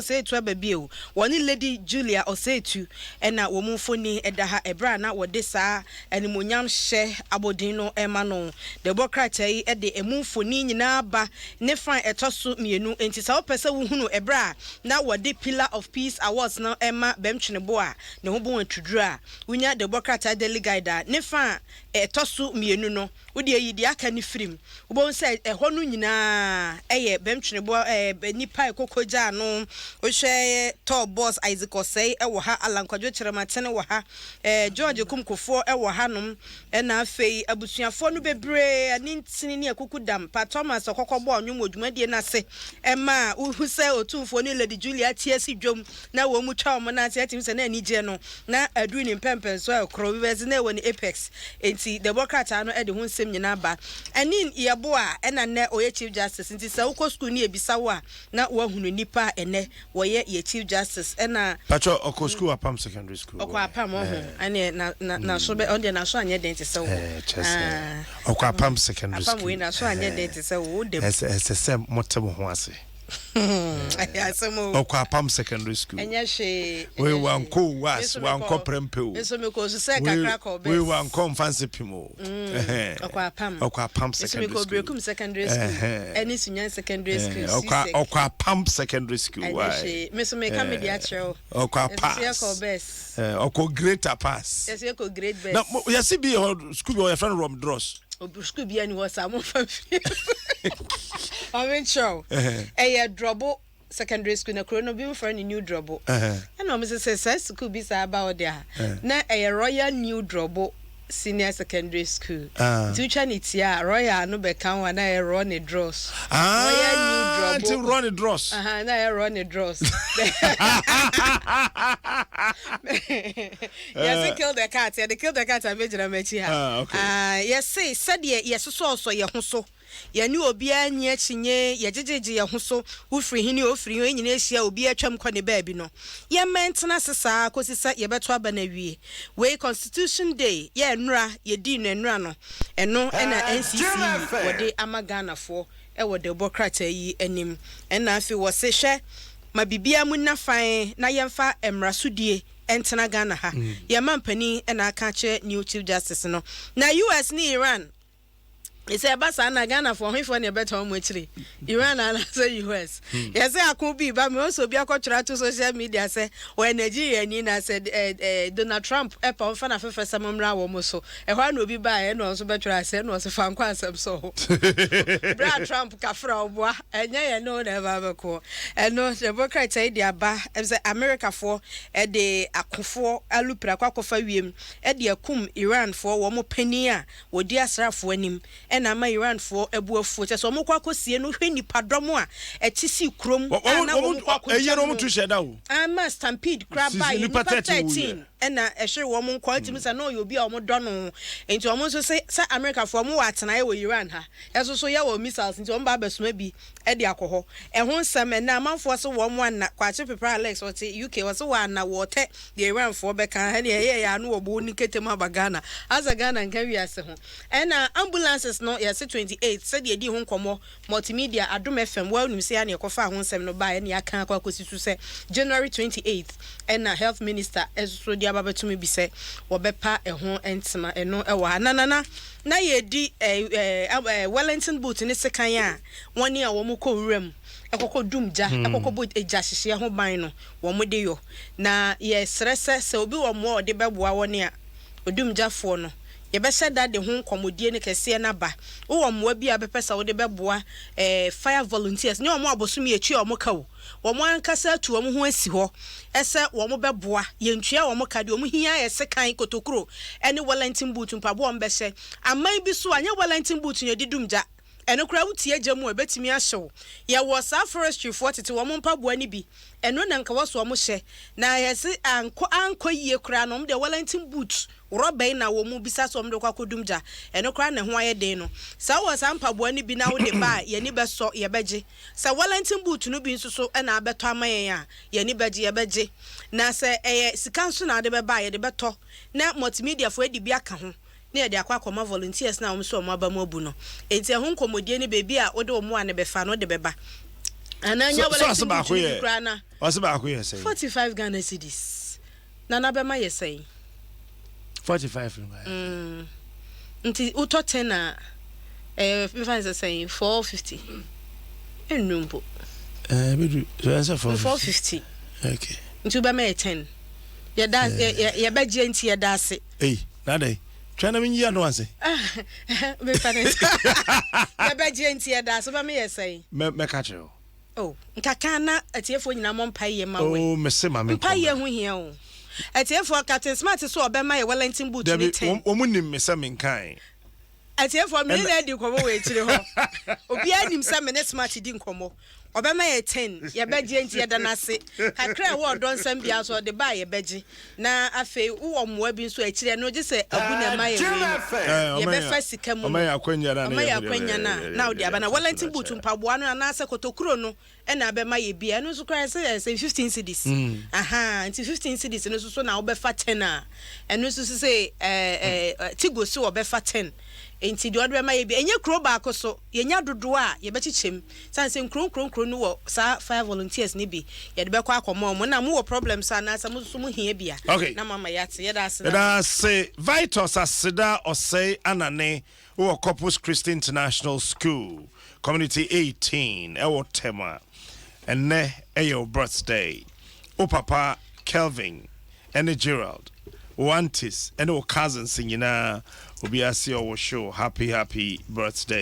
Osetu ababio. Woni Lady Julia Osetu ena wo mfoni edaha ebra na wode saa animonyam hye abodino emano. Democrat yi ede emufoni nyina ba ne fan etoso mienu enti sa opese wo hunu ebra na wode Pillar of Peace Awards na ema bemtwenebo a ne ho bon atudura wonya Democrat daily guide ne fan etoso mienu no wode yi di aka ni firim wo bon say eho no nyina eye bemtwenebo nipa ekokoja no wo hwe top boss Isaac Osei ewo ha alankwadwo kyeremate ne wo ha George Kumkofo ewo hanom na afei abusuafo no bebre ani ntini ne akukudam pa Thomas okokọbọ onwum odwumadie na se ema uhu se otumfo ni Lady Julia tiesi dwom na wo mu twa mo na ate atim se na anije no na adu ni mpempen so akro bibezi na woni Apex enti Democrat ano ede ho nsem nyina ba anin yebo a ena ne oye Chief Justice enti se ukọ school ni ebisa wo a na wo hunu nipa ene wo ye Chief Justice ena Pacho okọ school Apam Secondary School okọ Apam ane na so be on de na so anye den te se wo okọ Apam Secondary School Apam we na so anye den te se wo dem ese motem ho ase okọ Apam Secondary School enya hwe we wanko was wanko prempeo eso me ko so se kakra ko be we wanko fancy pimo okọ Apam Secondary School eso me ko Brekum Secondary School eni Sunyan Secondary School okọ Apam Secondary School why me so me ka me dia chero okọ pass okọ greater pass yes you ko great best na yes be school your friend Rom Dross school bi ani was am fa I mean show drobo secondary school na krono bi for any new drobo and no me say school bi sa about there na Royal New Drobo Senior Secondary School teacher nitia Royal no be kan wa na Ronnie Dross Royal New Drobo Ronnie Dross na Ronnie Dross yes kill the cat they kill the cat abejira mechi ha yes say said yes so ye ho so ye ni obi anyi achinye ye jejeje ye ho so ufri hini ofri ho nyina ehia obi atwam kwa ne baabi no ye mentena sesa kosisa ye beto aba na wie we Constitution Day ye nra ye di no nra no eno na NCC wode amagana fo e wode Democrat yi anim ena afi wo se hwe ma bibia mu na fan na yemfa emrasudie entena Ghana ha ye mampani na aka che new Chief Justice no na US ni Iran it's a basa na Ghana for him for ne better omo chiri Iran and say US yes I could be but me also be akotwara to social media say when Nigeria ni na said Donald Trump e pa fa na fefe samamra wo mo so e hwa na obi ba e no so betwara say no so fa nkwa asem so Bra Trump ka fra oboa enye ye no na ba be ko no Democrat say dia ba e say America for e de akofo alupra kwakofa wiem e de akum Iran for wo mo pani a wo di asrafo anim na ma Iran for ebuafu che so mo kwakosie no hwe nipa domo a etisi krom na wo kwakosie no mo tu sheda wo ama stampede crab by nipa 13 na ehwe wo mo kwality misa no yo bi a wo do no enti wo mo so say America for mo watena ye wo Iran ha eso so ye wo missiles enti wo ba besoma bi e de akoho ho nsem na amanfo so wo mo na kwache paper Alex what UK was wa na wote the Iran for be kan ha ne ye ya no wo bo ni ketem abagana aza Ghana nka wi ase ho na ambulances no yes 28 said ye di ho nkomo multimedia Adom FM well nim say na ekofa ho nsem no ba ne aka akosisu say January 28th na health minister eso di ababetumi bi say wo bepa ho entema eno e wa nanana na ye di Wellington boot ne sekan a woni a wo mo ko wurem ekoko dumja ekoko bo eja hyehye ho ban no wo mo de yo na ye srese se obi wo mo de beboa woni a odumjafo no ye be sheda de ho nkomodie ne kese na ba wo mo bi a bepesa wo de beboa fire volunteers ne wo mo abosomi echi o mo ka wo mo ankasa tu wo mo ho asi ho ese wo mo beboa ye ntua wo mo ka de wo mo hia ye sekan kotokuro ene Wellington boot mpabo wo mbehye aman bi so anya Wellington boot ye didumja eno kura wutie agyamu ebetimi ahyew ye wo sa forestry for tete wo mo mpaboa ni bi eno na nka waso mo hye na yesi anko yie kura no de Wellington boot robai na wo mu bisa so mde kwa kodumja eno kura ne ho aye den no sa wo sa mpaboa ni bi na wo de ba ye ni beso ye beje sa Wellington boot no bi nsuso na abeto amayen a ye ni beje ye beje na se sika nso na de be ba ye de beto na multimedia fo edi bi aka ho na de akwa akoma volunteers na wo so mo aba mo abu no enti ho nkomodie ni bebi a wo de wo mo ane befa no de beba And I know what's about here? What's about here? 45 Ghana cedis. Nana Bema, you say 45. Until Uto Tena, if I say 450. And Numbo. So 450. Okay. Into Bema 10. Your dad, your bed genty, your dassy. Hey, Nade. Trying to win you, no one say. Be funny. Your bed genty, your dassy, but me say. Me catch you. Oh, Kakana, a tear for you, I'm on pay, my way. Oh, Miss Mammy, pay you here. A tear for Captain Smart, so about my Wellington boot. Woman, Miss Sammy kind. A tear for me, you come away to the home. Obia him some minutes, Marty didn't come. Obama 10, your bed genty, danasi. I cry what don't send me out or the buy a bedgy. Now, I feel who am webbing so actually, I know just a good my your first come on my acquaintance now, the Abana Wellington boot and Pabuano and Nasa Cotocrono, and I bet my beer, and also cry say 15 cities. Aha, until 15 cities, and also now be fat 10, and also say Tigo so be fat 10. Enti do adwe ma ye bi enye kro ba akoso ye nya dodo a ye becichem sanse nkron no wo sa 5 volunteers ni bi ye de be kwa akomo mo na mo wo problems ana sa mo so mo hia bia na mama yate ye da say Vitus asida osei anane wo Corpus Christi International School Community 18 ewo tema enne eyo birthday o papa Kelvin and Gerald Wantis and o cousins nyina obi asi owo show happy birthday.